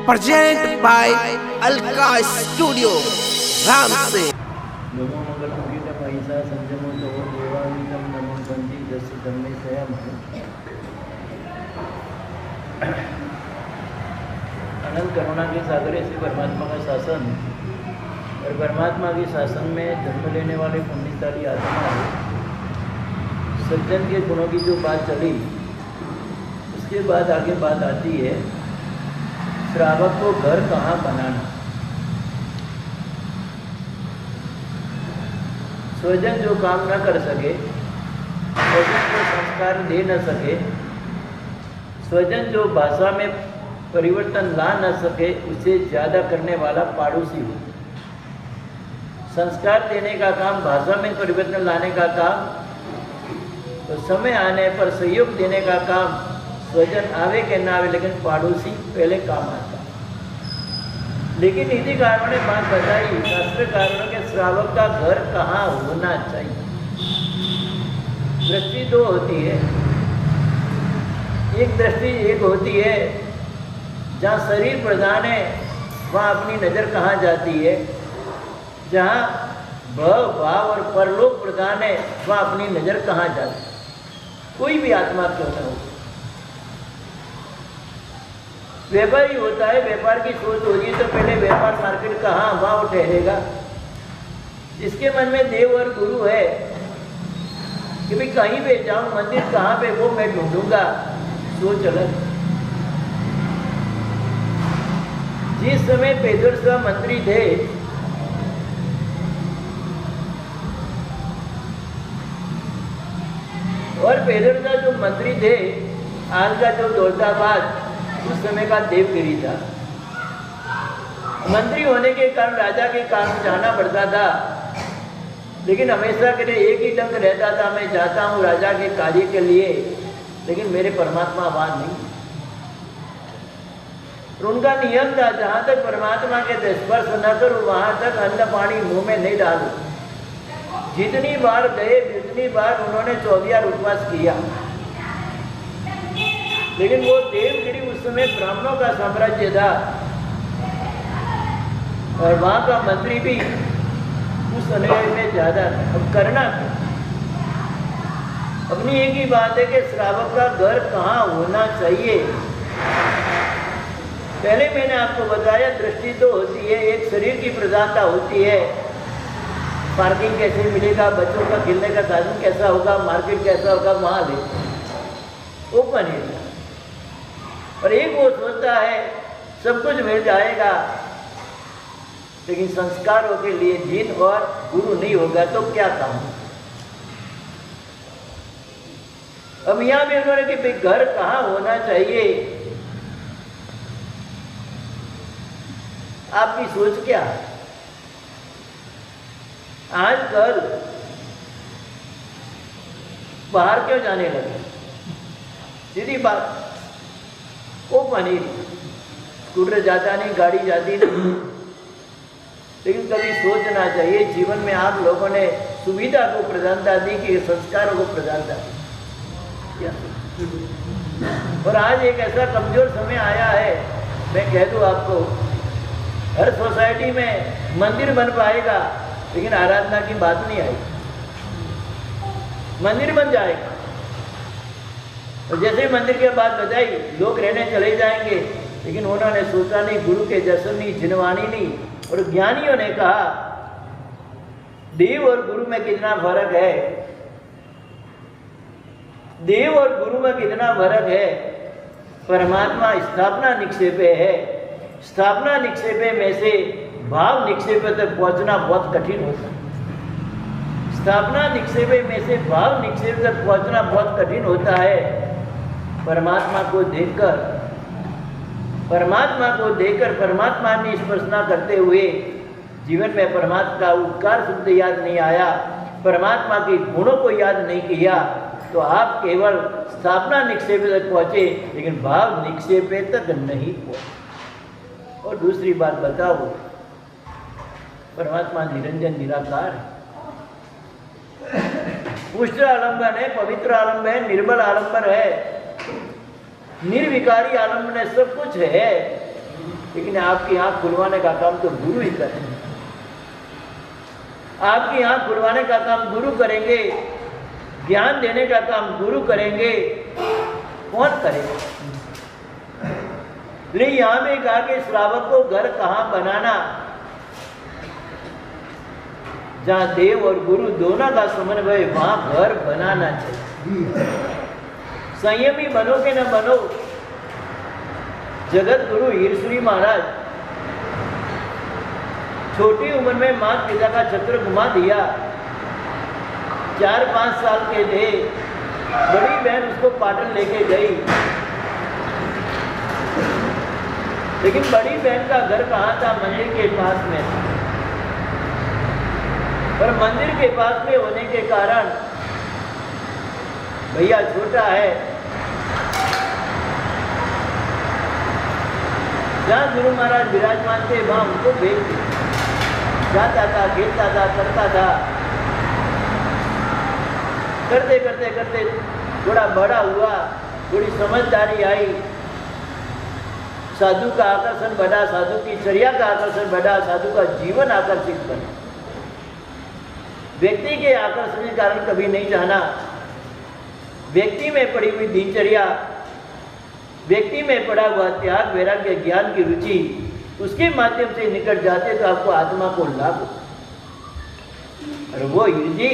Present by Alka Studio, Ram से। नमो मंगलमुखितम महिषा संजमो तवो देवावितम नमो बंदी जस धम्मे स्वयं। अनंत करुणा के सागर से परमात्मा का शासन और परमात्मा के शासन में जन्म लेने वाले पुण्यशाली आत्मा सज्जन के गुणों की जो बात चली, उसके बाद आगे बात आती है श्रावक को घर कहाँ बनाना। स्वजन जो काम न कर सके, स्वजन को संस्कार दे न सके, स्वजन जो भाषा में परिवर्तन ला न सके, उसे ज़्यादा करने वाला पड़ोसी हो। संस्कार देने का काम, भाषा में परिवर्तन लाने का काम, तो समय आने पर सहयोग देने का काम स्वजन आवे के ना आवे, लेकिन पड़ोसी पहले काम आता। लेकिन इसी कारणों ने बात बताई, शास्त्र कारणों के श्रावक का घर कहाँ होना चाहिए। दृष्टि दो होती है। एक दृष्टि एक होती है जहाँ शरीर प्रधान है, वहाँ अपनी नज़र कहाँ जाती है। जहाँ भव भाव और परलोक प्रधान है, वहाँ अपनी नज़र कहाँ जाती है। कोई भी आत्मा क्यों न हो। व्यापारी होता है, व्यापार की सोच होगी तो पहले व्यापार मार्केट कहाँ, वहाँ वो ठहरेगा। जिसके मन में देव और गुरु है कि भाई कहीं पे जाऊँ, मंदिर कहाँ पे, वो मैं ढूंढूंगा, सोच अलग। जिस समय पेदरसा मंत्री थे, और पेदरसा जो मंत्री थे, आज का जो दौलताबाद, उस समय का देवगिरी था। मंत्री होने के कारण राजा के कारण जाना पड़ता था, लेकिन हमेशा के लिए एक ही डंक रहता था, मैं जाता हूँ राजा के कार्य के लिए, लेकिन मेरे परमात्मा वहाँ नहीं। तो उनका नियम था, जहाँ तक परमात्मा के स्पर्श न करूँ, वहाँ तक अन्न पानी मुंह में नहीं डालूं। जितनी बार गए, जितनी बार उन्होंने 24 उपवास किया, लेकिन वो देवगिरी उस समय ब्राह्मणों का साम्राज्य था, और वहाँ का मंत्री भी उस समय में ज़्यादा था। अब करना क्या? अपनी एक ही बात है कि श्रावक का घर कहाँ होना चाहिए। पहले मैंने आपको बताया, दृष्टि तो होती है, एक शरीर की प्रधानता होती है। पार्किंग कैसे मिलेगा, बच्चों का खेलने का साधन कैसा होगा, मार्केट कैसा होगा, वहाँ ले ओपन एरिया। और एक वो सोचता है सब कुछ मिल जाएगा, लेकिन संस्कारों के लिए जिन और गुरु नहीं होगा तो क्या काम। अब यहाँ भी उन्होंने कि घर कहाँ होना चाहिए, आपकी सोच क्या है? आजकल बाहर क्यों जाने लगे? सीधी बात, वो बनी, स्कूटर जाता नहीं, गाड़ी जाती नहीं। लेकिन कभी सोचना चाहिए, जीवन में आप लोगों ने सुविधा को प्रधानता दी कि संस्कारों को प्रधानता दी। और आज एक ऐसा कमजोर समय आया है, मैं कह दूं आपको, हर सोसाइटी में मंदिर बन पाएगा, लेकिन आराधना की बात नहीं आएगी। मंदिर बन जाएगा, और जैसे ही मंदिर के बाद बताई, लोग रहने चले जाएंगे, लेकिन उन्होंने सोचा नहीं, गुरु के जैसे नहीं, जिनवानी नहीं। और ज्ञानियों ने कहा देव और गुरु में कितना फर्क है, देव और गुरु में कितना फर्क है। परमात्मा स्थापना निक्षेपे है, स्थापना निक्षेपे में से भाव निक्षेपे तक पहुंचना बहुत कठिन होता है। स्थापना निक्षेपे में से भाव निक्षेप तक पहुंचना बहुत कठिन होता है। परमात्मा को देखकर, परमात्मा ने स्पर्शना करते हुए जीवन में परमात्मा का उपकार शब्द याद नहीं आया, परमात्मा के गुणों को याद नहीं किया, तो आप केवल स्थापना निक्षेप तक पहुंचे, लेकिन भाव निक्षेप तक नहीं पहुंचे। और दूसरी बात बताओ, परमात्मा निरंजन निराकार है, पुष्ट आलंबन है, पवित्र आलंबन है, निर्बल आलंबन है, निर्विकारी आलम्बन सब कुछ है, लेकिन आपकी आंख खुलवाने का काम तो गुरु ही करेंगे। आपकी आंख खुलवाने का काम गुरु करेंगे, ज्ञान देने का काम गुरु करेंगे, कौन करेगा? लेकिन यहां में कहा कि श्रावक को घर कहां बनाना, जहां देव और गुरु दोनों का समन्वय, वहां घर बनाना चाहिए। संयमी बनो के न बनो, जगत गुरु ईश्वरी महाराज छोटी उम्र में माता पिता का छत्र घुमा दिया। 4-5 साल के थे, बड़ी बहन उसको पाटन लेके गई, लेकिन बड़ी बहन का घर कहाँ था? मंदिर के पास में था। पर मंदिर के पास में होने के कारण भैया छोटा है, जहाँ गुरु महाराज विराजमान थे वहां उनको भेज दिया। जाता था, खेलता था, करता था, करते करते करते थोड़ा बड़ा हुआ, थोड़ी समझदारी आई, साधु का आकर्षण बढ़ा, साधु की चर्या का आकर्षण बढ़ा, साधु का जीवन आकर्षित बना। व्यक्ति के आकर्षण के कारण कभी नहीं जाना, व्यक्ति में पड़ी हुई दिनचर्या, व्यक्ति में पड़ा हुआ त्याग, वैराग्य, ज्ञान की रुचि, उसके माध्यम से निकट जाते तो आपको आत्मा को लाभ हो। और वो जी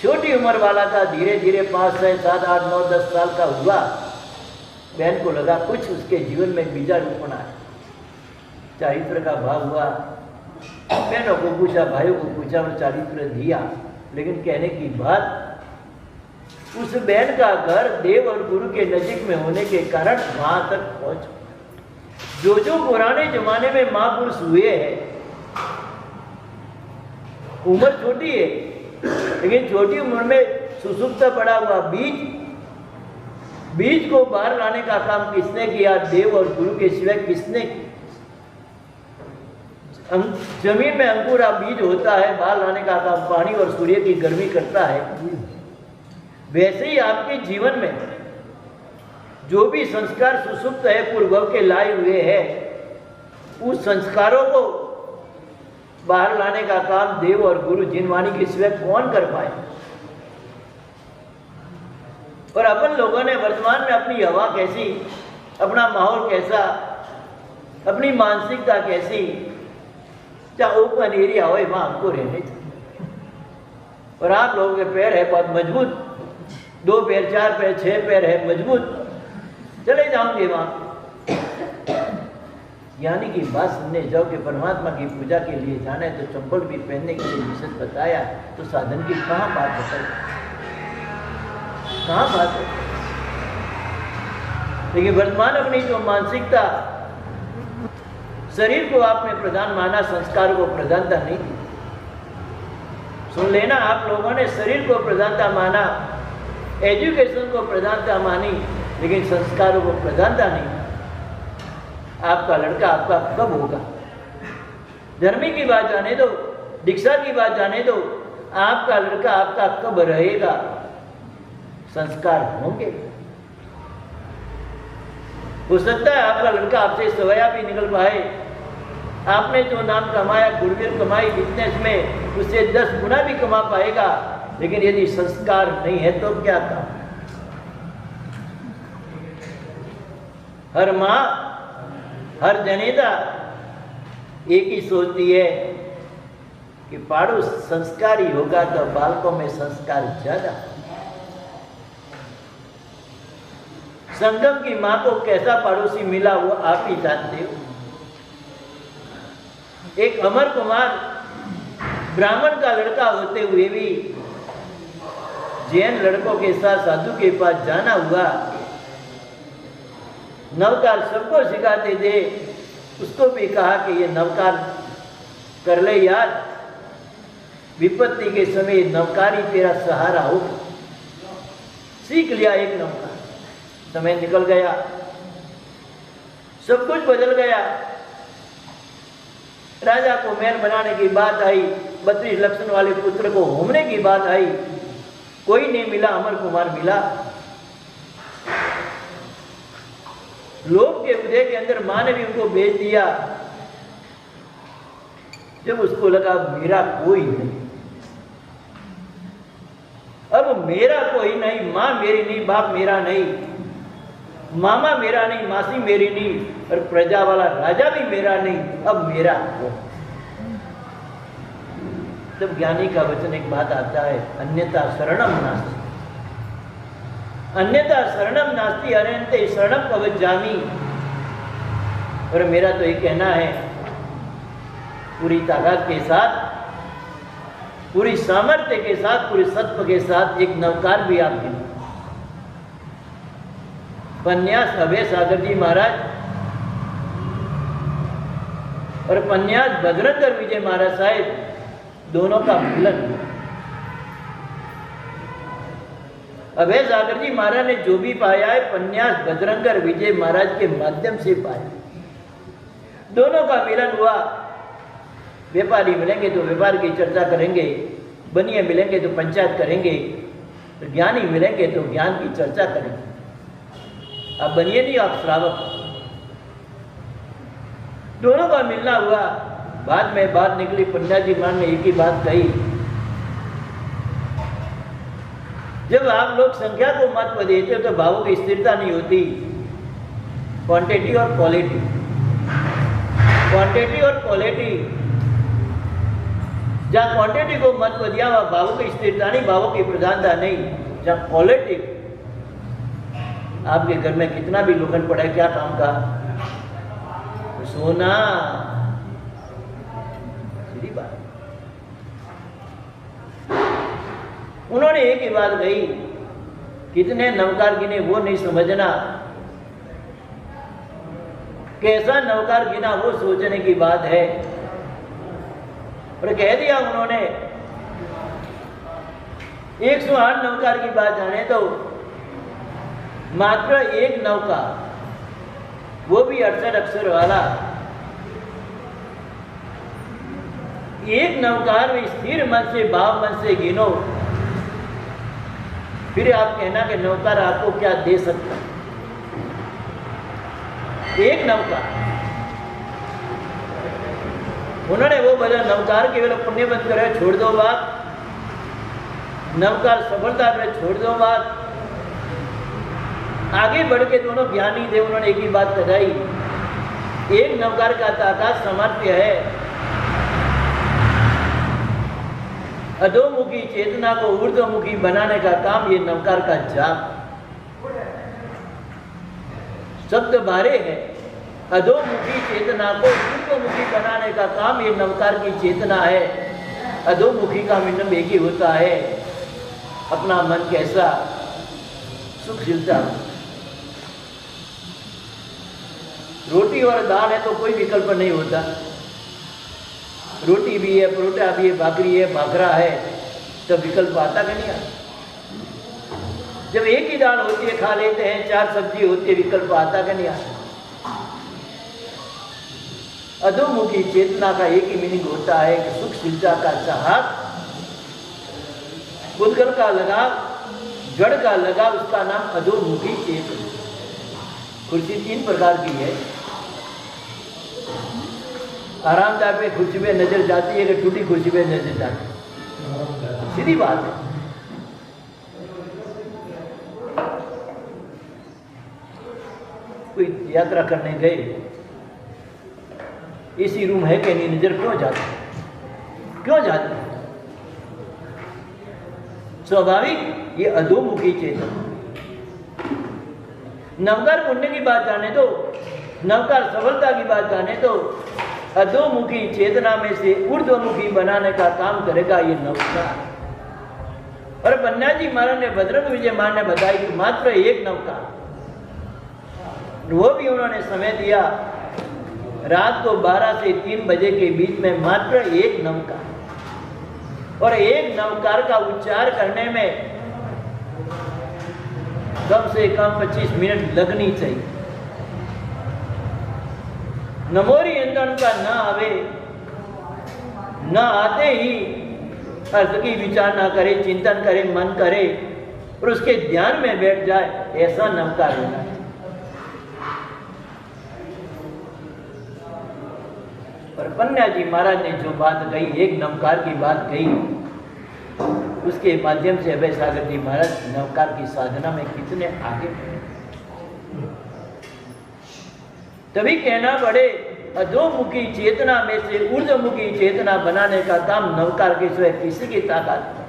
छोटी उम्र वाला था, धीरे धीरे 5, 6, 7, 8, 9, 10 साल का हुआ। बहन को लगा कुछ उसके जीवन में बीजारोपण आया, चारित्र का भाव हुआ। बहनों को पूछा, भाइयों को पूछा और चारित्र दिया। लेकिन कहने की बात, उस बहन का घर देव और गुरु के नजीक में होने के कारण वहां तक पहुंच। जो पुराने जमाने में महापुरुष हुए हैं, उम्र छोटी है, लेकिन छोटी उम्र में सुसुप्त पड़ा हुआ बीज को बाहर लाने का काम किसने किया? देव और गुरु के सिवाय किसने किया? जमीन में अंकुरा बीज होता है, बाहर लाने का काम पानी और सूर्य की गर्मी करता है। वैसे ही आपके जीवन में जो भी संस्कार सुसुप्त है, पूर्व के लाए हुए हैं, उस संस्कारों को बाहर लाने का काम देव और गुरु जिनवाणी के सिवाय कौन कर पाए? और अपन लोगों ने वर्तमान में अपनी हवा कैसी, अपना माहौल कैसा, अपनी मानसिकता कैसी, चाहे ओपन एरिया हो वहां हमको रहने चाहिए। और आप लोगों के पैर है बहुत मजबूत, 2 पैर, 4 पैर, 6 पैर है मजबूत, चले जाओगे वहां। यानी कि बात सुनने जाओ कि परमात्मा की पूजा के लिए जाना है तो चंपल भी पहनने के लिए निषेध बताया, तो साधन की कहाँ बात बताई, कहाँ बात है? लेकिन वर्तमान अपनी जो मानसिकता, शरीर को आपने प्रधान माना, संस्कार को प्रधानता नहीं दी। सुन लेना, आप लोगों ने शरीर को प्रधानता माना, एजुकेशन को प्रधानता मानी, लेकिन संस्कारों को प्रधानता नहीं। आपका लड़का आपका कब होगा? धर्मी की बात जाने दो, दीक्षा की बात जाने दो, आपका लड़का आपका कब रहेगा? संस्कार होंगे। हो सकता है आपका लड़का आपसे सवैया भी निकल पाए, आपने जो नाम कमाया, गुडविल कमाई बिजनेस में, उससे 10 गुना भी कमा पाएगा, लेकिन यदि संस्कार नहीं है तो क्या काम? हर माँ, हर जनेता एक ही सोचती है कि पाड़ोस संस्कारी होगा तो बालकों में संस्कार ज्यादा। संगम की माँ को कैसा पड़ोसी मिला वो आप ही जानते हो। एक अमर कुमार ब्राह्मण का लड़का होते हुए भी जैन लड़कों के साथ साधु के पास जाना हुआ। नवकार सबको सिखाते थे, उसको भी कहा कि ये नवकार कर ले यार, विपत्ति के समय नवकार ही तेरा सहारा हो। सीख लिया एक नवकार। समय निकल गया, सब कुछ बदल गया। राजा को महल बनाने की बात आई, 32 लक्षण वाले पुत्र को होमने की बात आई, कोई नहीं मिला, अमर कुमार मिला। लोभ के उदय के अंदर माँ ने भी उनको भेज दिया। जब उसको लगा मेरा कोई नहीं, अब मेरा कोई नहीं, माँ मेरी नहीं, बाप मेरा नहीं, मामा मेरा नहीं, मासी मेरी नहीं, और प्रजा वाला राजा भी मेरा नहीं, अब मेरा हो। तब ज्ञानी का वचन एक बात आता है, अन्यथा शरणम नास्ति, अन्यथा शरणम नास्ति अरहन्ते शरणम कवचामि। और मेरा तो ये कहना है पूरी ताकत के साथ, पूरी सामर्थ्य के साथ, पूरे सत्व के साथ एक नवकार भी आपके लिए। पन्यास अभय सागर जी महाराज और पन्यास बजरंगर विजय महाराज साहेब, दोनों का मिलन। अभय सागर जी महाराज ने जो भी पाया है पन्यास बजरंगर विजय महाराज के माध्यम से पाया। दोनों का मिलन हुआ। व्यापारी मिलेंगे तो व्यापार की चर्चा करेंगे, बनिए मिलेंगे तो पंचायत करेंगे, तो ज्ञानी मिलेंगे तो ज्ञान की चर्चा करेंगे। आप बनिए नहीं, आप श्रावक। दोनों का मिलना हुआ। बाद में बात निकली, पंडित जी महाराज ने एक ही बात कही, जब आप लोग संख्या को महत्व देते हो तो भावों की स्थिरता नहीं होती। क्वांटिटी और क्वालिटी, क्वांटिटी और क्वालिटी। जहाँ क्वांटिटी को महत्व दिया वहाँ भावों की स्थिरता नहीं, भावों की प्रधानता नहीं। जहाँ क्वालिटी, आपके घर में कितना भी लोखंड पड़ा है, क्या काम का? सोना। सीधी बात। उन्होंने एक ही बात कही, कितने नवकार गिने वो नहीं समझना, कैसा नवकार गिना वो सोचने की बात है। और कह दिया उन्होंने, 108 नवकार की बात जाने तो मात्र एक नौका, वो भी 68 अक्षर वाला, एक नवकार में स्थिर मन से, भाव मन से गिनो, फिर आप कहना कि नौकार आपको क्या दे सकता। एक नौकार। उन्होंने वो बोला, नवकार केवल पुण्य बंद करे, छोड़ दो बात, नवकार सफलता में छोड़ दो बात। आगे बढ़ के दोनों ज्ञानी थे, उन्होंने एक ही बात बताई, एक नवकार का ताकत सामर्थ्य है अधोमुखी चेतना को ऊर्ध्वमुखी बनाने का काम ये नवकार का जाप। शब्द भारे है, अधोमुखी चेतना को ऊर्ध्वमुखी बनाने का काम ये नवकार की चेतना है। अधोमुखी का मतलब एक ही होता है, अपना मन कैसा सुखशीलता। रोटी और दाल है तो कोई विकल्प नहीं होता, रोटी भी है, परोठा भी है, भाकरी है, भाखरा है, तो विकल्प आता कि नहीं आता? जब एक ही दाल होती है खा लेते हैं, 4 सब्जी होती है, विकल्प आता कि नहीं आता? अधोमुखी चेतना का एक ही मीनिंग होता है कि सुखशीलता का चाहत, उद्गल का लगाव, जड़ का लगाव, उसका नाम अधोमुखी चेतना। कुर्सी 3 प्रकार की है। आरामदायक पे कुर्सी पे नजर जाती है कि टूटी कुर्सी पे नजर जाती है, सीधी बात है। कोई यात्रा करने गए, एसी रूम है कि नहीं, नजर क्यों जाती, क्यों जाती? स्वाभाविक, ये अधोमुखी चेतना। नवकार पुण्य की बात जाने तो, नवकार सफलता की बात जाने तो, अधोमुखी चेतना में से ऊर्ध्वमुखी बनाने का काम करेगा ये नवकार। और पन्ना जी महाराज ने, बजरंग विजय महाराज ने बताया कि मात्र एक नवकार, वो भी उन्होंने समय दिया रात को 12 से 3 बजे के बीच में, मात्र एक नवकार। और एक नवकार का उच्चार करने में कम से कम 25 मिनट लगनी चाहिए। नमोरी इंधन का न आवे, न आते ही अर्थ की विचार ना करे, चिंतन करे, मन करे और उसके ध्यान में बैठ जाए, ऐसा नवकार होना। और पन्ना जी महाराज ने जो बात कही, एक नवकार की बात कही, उसके माध्यम से अभय सागर जी महाराज नवकार की साधना में कितने आगे। तभी कहना पड़े अधोमुखी चेतना में से ऊर्ध्वमुखी चेतना बनाने का काम नवकार के सिवाय किसी की ताकत नहीं।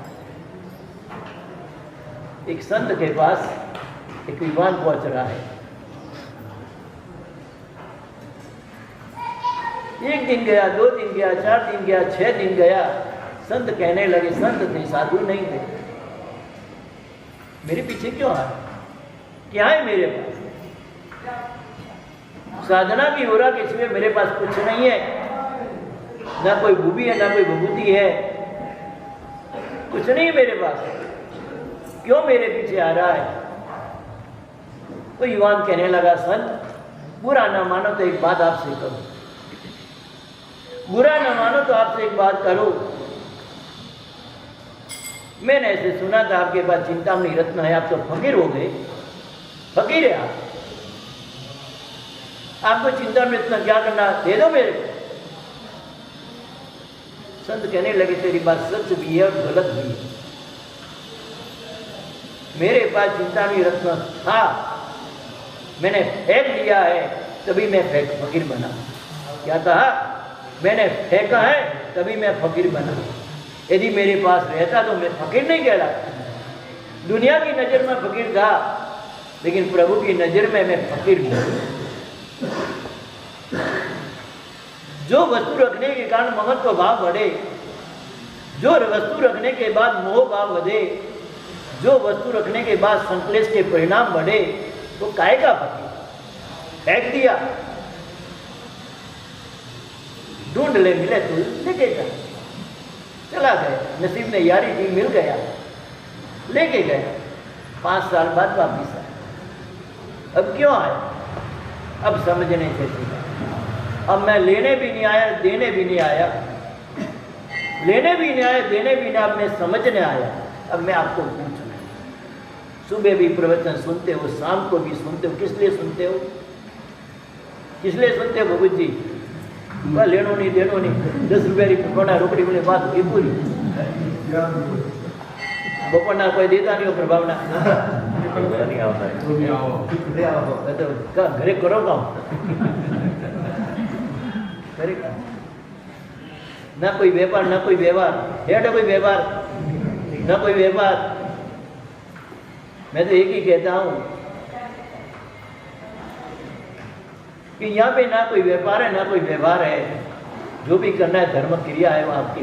एक संत के पास एक विद्वान पहुंच रहा है। एक दिन गया, 2 दिन गया, 4 दिन गया, 6 दिन गया। संत कहने लगे, संत थे, साधु नहीं थे, मेरे पीछे क्यों आए? क्या है मेरे पास? साधना भी हो रहा कि इसमें मेरे पास कुछ नहीं है, ना कोई भूबी है, ना कोई भभूति है, कुछ नहीं मेरे पास, क्यों मेरे पीछे आ रहा है? तो युवान कहने लगा, संत बुरा ना मानो तो एक बात आपसे करो, बुरा ना मानो तो आपसे एक बात करो। मैंने ऐसे सुना था आपके पास चिंतामणि रत्न है, आप तो फकीर हो गए। फकीर है आपको चिंतामणि रत्न क्या करना, दे दो मेरे को। संत कहने लगे, तेरी बात सच भी है और गलत भी है। मेरे पास चिंतामणि रत्न था, मैंने फेंक दिया है, तभी मैं फकीर बना। क्या कहा? मैंने फेंका है तभी मैं फकीर बना। यदि मेरे पास रहता तो मैं फकीर नहीं कहलाता। दुनिया की नजर में फकीर था, लेकिन प्रभु की नजर में मैं फकीर हूं। जो वस्तु रखने के कारण महत्व भाव बढ़े, जो वस्तु रखने के बाद मोह भाव बढ़े, जो वस्तु रखने के बाद संकलेश के परिणाम बढ़े, तो काहे का फकीर? फेंक दिया, ढूंढ ले, मिले तो लेके गया, चला गया, नसीब ने यारी दी, मिल गया, लेके गया। 5 साल बाद वापिस आया। अब क्यों आया? अब समझने से सीखा। अब मैं लेने भी नहीं आया, देने भी नहीं आया, लेने भी नहीं आया, देने भी नहीं, अब मैं समझने आया। अब मैं आपको पूछूं, सुबह भी प्रवचन सुनते हो, शाम को भी सुनते हो, किस लिए सुनते हो? किस लिए सुनते हो भगवत जी? लेनो नहीं देनो नहीं, 10 रुपया पकौड़ा रोकड़ी बोले बात हुई पूरी। बपोना कोई देता नहीं हो प्रभावना नहीं आता है, घरे करो काम करेगा ना, कोई व्यापार ना कोई व्यवहार, हेड कोई व्यवहार ना कोई व्यवहार। मैं तो एक ही कहता हूं कि यहाँ पे ना कोई व्यापार है ना कोई व्यवहार है। जो भी करना है धर्म क्रिया है वो आपकी,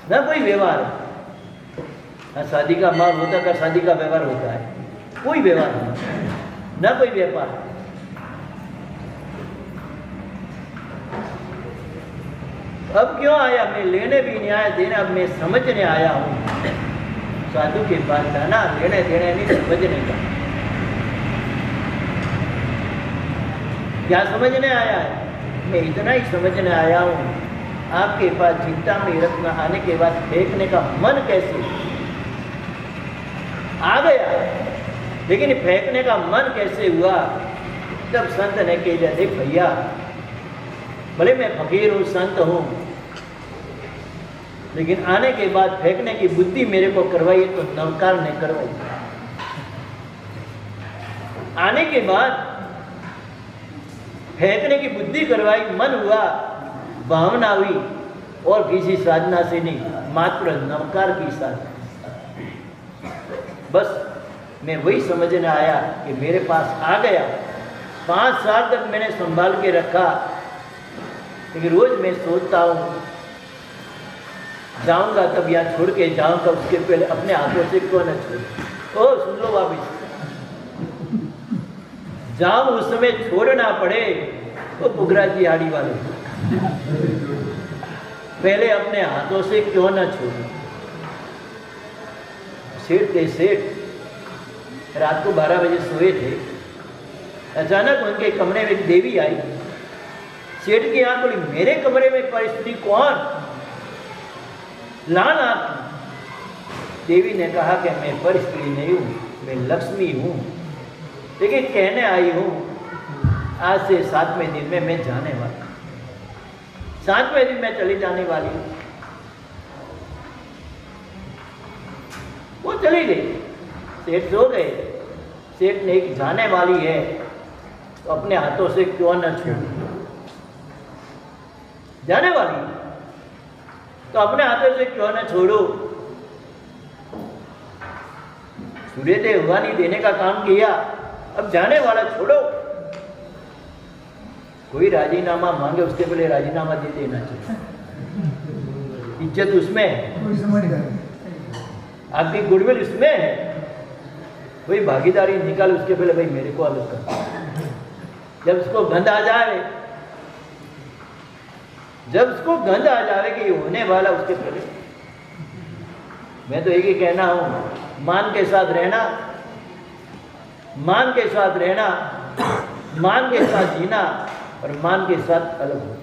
ना कोई व्यवहार है। ना शादी का माल होता का शादी का व्यवहार होता है, कोई व्यवहार नहीं, ना कोई व्यापार। अब क्यों आया? मैं लेने भी नहीं आया, देने, अब मैं समझने आया हूं। साधु के पास जाना लेने देने नहीं, समझने का। क्या समझने आया है? मैं इतना ही समझने आया हूं, आपके पास चिंतामणि रत्न आने के बाद फेंकने का मन कैसे आ गया, लेकिन फेंकने का मन कैसे हुआ? तब संत ने कहा, देख भैया, भले मैं फकीर हूं, संत हूं, लेकिन आने के बाद फेंकने की बुद्धि मेरे को करवाई तो नवकार ने करवाई। आने के बाद फेंकने की बुद्धि करवाई, मन हुआ, भावना हुई, और किसी साधना से नहीं, मात्र नवकार की साधना। बस मैं वही समझने आया कि मेरे पास आ गया। 5 साल तक मैंने संभाल के रखा, लेकिन रोज मैं सोचता हूँ जाऊंगा तब यहाँ छोड़ के जाऊंगा, उसके पहले अपने हाथों से क्यों न छोड़। ओ सुन लो वापिस, जाऊं उस समय छोड़ना पड़े तो पुगरा जी आड़ी वाले, पहले अपने हाथों से क्यों न छोड़े। सेठ थे, सेठ रात को 12 बजे सोए थे, अचानक उनके कमरे में एक देवी आई। सेठ की आंख बोली, मेरे कमरे में परिस्थिति कौन? लाल आंख। देवी ने कहा कि मैं परिस्थिति नहीं हूं, मैं लक्ष्मी हूं, लेकिन कहने आई हूं आज से 7वें दिन में मैं जाने वाला। 7वें दिन मैं चली जाने वाली हूँ। वो चली गई, सेठ सो गए। सेठ ने एक जाने वाली है तो अपने हाथों से क्यों न छोड़, जाने वाली तो अपने हाथों से क्यों न छोड़ो। सूर्यदेव हुआ नहीं देने का काम किया, अब जाने वाला छोड़ो। कोई राजीनामा मांगे उसके पहले राजीनामा दे देना चाहिए, इज्जत उसमें है, आपकी गुडविल उसमें है। कोई भागीदारी निकाल उसके पहले भाई मेरे को अलग कर। जब उसको गंध आ जाए, जब उसको गंध आ जाए कि ये होने वाला, उसके पहले मैं तो एक ही कहना हूं, मान के साथ रहना, मान के साथ रहना, मान के साथ जीना और मान के साथ अलग हो।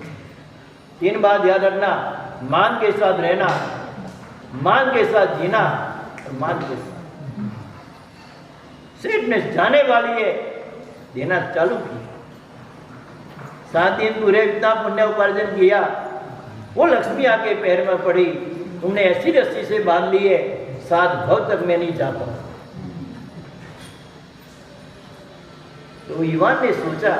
3 बात याद रखना, मान के साथ रहना, मान के साथ जीना और मान के साथ। सेठ ने जाने वाली है देना चालू की। 7 दिन पूरे इतना पुण्य उपार्जन किया, वो लक्ष्मी आके पैर में पड़ी, तुमने ऐसी रस्सी से बांध ली है 7 भव तक मैं नहीं जाता। तो युवान ने सोचा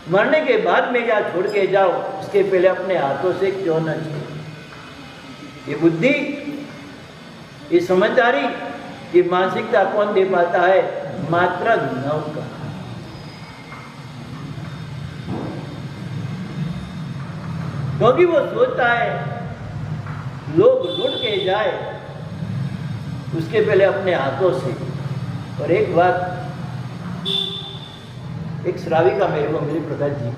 मरने के बाद में क्या छोड़ के जाओ, उसके पहले अपने हाथों से क्यों न छोड़। ये बुद्धि, ये समझदारी, ये मानसिकता कौन दे पाता है? मात्र नौकर। क्योंकि वो सोचता है लोग लूट के जाए, उसके पहले अपने हाथों से। और एक बात, एक श्राविका मेरे को मिली, प्रकाश जी,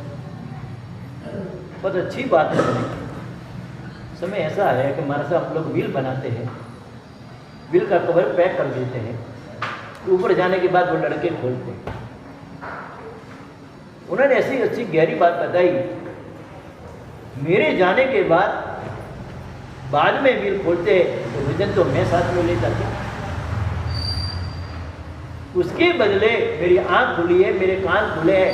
बहुत अच्छी बात है। समय ऐसा है कि हमारे साथ हम लोग व्हील बनाते हैं, व्हील का कवर पैक कर देते हैं, तो ऊपर जाने के बाद वो लड़के खोलते हैं। उन्होंने ऐसी अच्छी गहरी बात बताई, मेरे जाने के बाद में व्हील खोलते तो वजन तो मैं साथ में ले जाता, उसके बदले मेरी आंख खुली है, मेरे कान खुले हैं,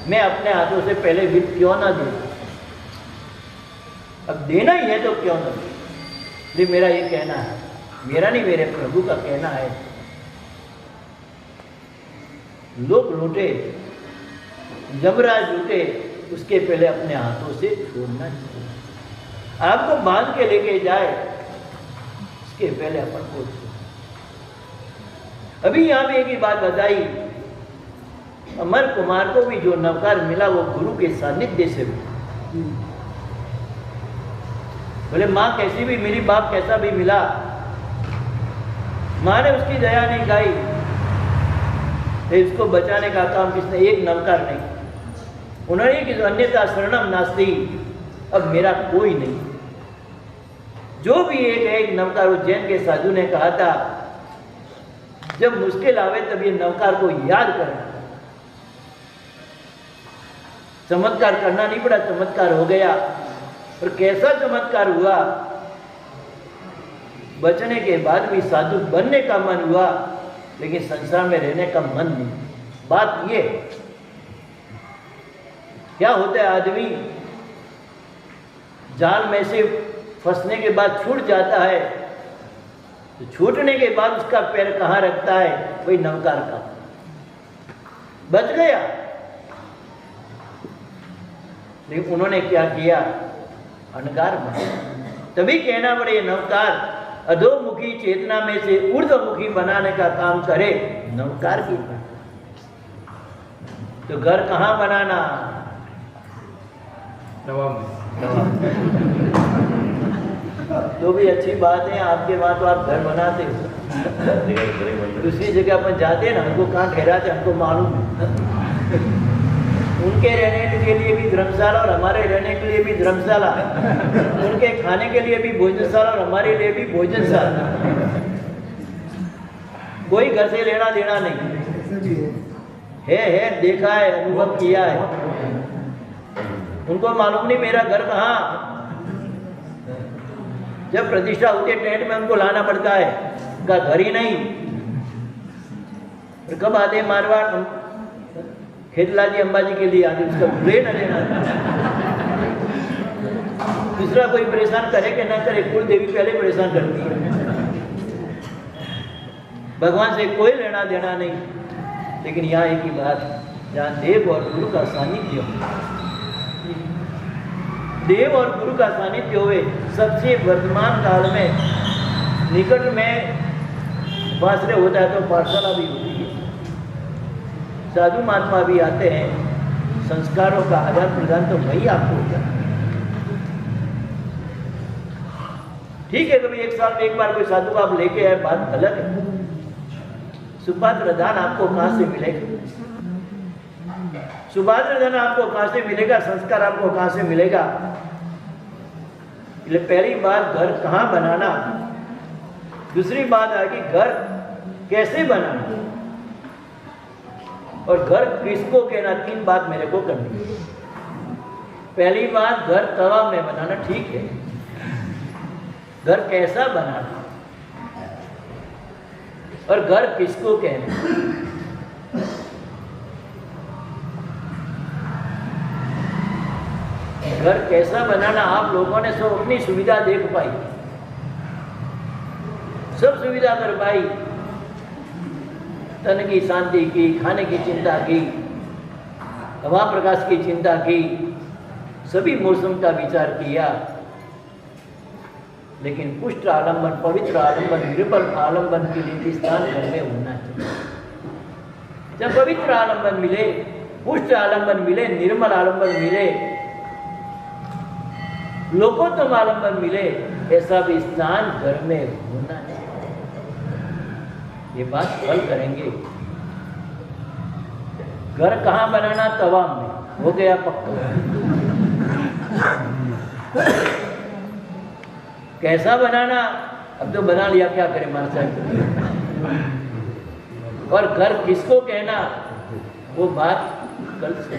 मैं अपने हाथों से पहले व्हील क्यों ना दूं? अब देना ही है तो क्यों ना दूं? ये मेरा ये कहना है, मेरा नहीं, मेरे प्रभु का कहना है। लोग लूटे, जबराज लूटे, उसके पहले अपने हाथों से छोड़ना चाहिए। आपको बांध के लेके जाए, उसके पहले अपन को। अभी यहाँ पे एक ही बात बताई, अमर कुमार को भी जो नवकार मिला वो गुरु के सानिध्य से मिला। बोले माँ कैसी भी मिली, बाप कैसा भी मिला, माँ ने उसकी दया नहीं खाई, इसको बचाने का काम किसने? एक नवकार नहीं। उन्होंने कि अन्यथा शरणम नास्ति, अब मेरा कोई नहीं। जो भी एक नवकार, वो जैन के साधु ने कहा था, जब मुश्किल आवे तब ये नवकार को याद करें। चमत्कार करना नहीं पड़ा, चमत्कार हो गया। और कैसा चमत्कार हुआ, बचने के बाद भी साधु बनने का मन हुआ, लेकिन संसार में रहने का मन नहीं। बात ये क्या होता है, आदमी जाल में से फंसने के बाद छूट जाता है, तो छूटने के बाद उसका पैर कहाँ रखता है? वही नवकार का। बच गया, लेकिन उन्होंने क्या किया? अनगार बना। तभी कहना पड़े नवकार अधोमुखी चेतना में से ऊर्ध्वमुखी बनाने का काम करे, नवकार की। तो घर कहाँ बनाना? तो भी अच्छी बात है, आपके वहाँ तो आप घर बनाते हो, दूसरी जगह अपन जाते हैं ना, हमको कहाँ ठहराते हमको मालूम है। उनके रहने के लिए भी धर्मशाला और हमारे रहने के लिए भी धर्मशाला, उनके खाने के लिए भी भोजनशाला और हमारे लिए भी भोजनशाला। कोई घर से लेना देना नहीं है, देखा है, अनुभव किया है। उनको मालूम नहीं मेरा घर कहाँ। जब प्रतिष्ठा होती है टेंट में उनको लाना पड़ता है, उनका घर ही नहीं। और कब आते मारवाड़, खेतला जी अंबाजी के लिए आते, उसका ले न लेना। दूसरा कोई परेशान करे कि ना करे, कुल देवी पहले परेशान करती है। भगवान से कोई लेना देना नहीं। लेकिन यहाँ एक ही बात, जहाँ देव और गुरु का सानिध्य हो, देव और गुरु का सानिध्य हुए, सबसे वर्तमान काल में निकट में उपाश्रय होता है तो पाठशाला भी होती है, साधु महात्मा भी आते हैं, संस्कारों का आदान प्रदान तो वही आपको होता है। ठीक है, कभी एक साल में एक बार कोई साधु आप लेके आए, बात अलग है। सुपात्र दान आपको कहाँ से मिलेगा? सुपात्र दान आपको कहाँ से मिलेगा? संस्कार आपको कहाँ से मिलेगा? इसलिए पहली बात घर कहाँ बनाना, दूसरी बात है कि घर कैसे बनाना, और घर किसको कहना, तीन बात मेरे को करनी है। पहली बात, घर तवा में बनाना, ठीक है। घर कैसा बनाना और घर किसको कहना। घर कैसा बनाना, आप लोगों ने सब अपनी सुविधा देख पाई, सब सुविधा कर पाई, तन की शांति की, खाने की चिंता की, हवा प्रकाश की चिंता की, सभी मौसम का विचार किया, लेकिन पुष्ट आलंबन, पवित्र आलंबन, निर्बल आलंबन के लिए स्थान घर में होना चाहिए। जब पवित्र आलंबन मिले, पुष्ट आलंबन मिले, निर्मल आलंबन मिले, लोकोत्तम आलंबन मिले, ऐसा भी स्थान घर में होना चाहिए। ये बात हल करेंगे। घर कहाँ बनाना? तवा में, हो गया पक्का। कैसा बनाना? अब तो बना लिया, क्या करें मार साहब। और घर किसको कहना, वो बात कल से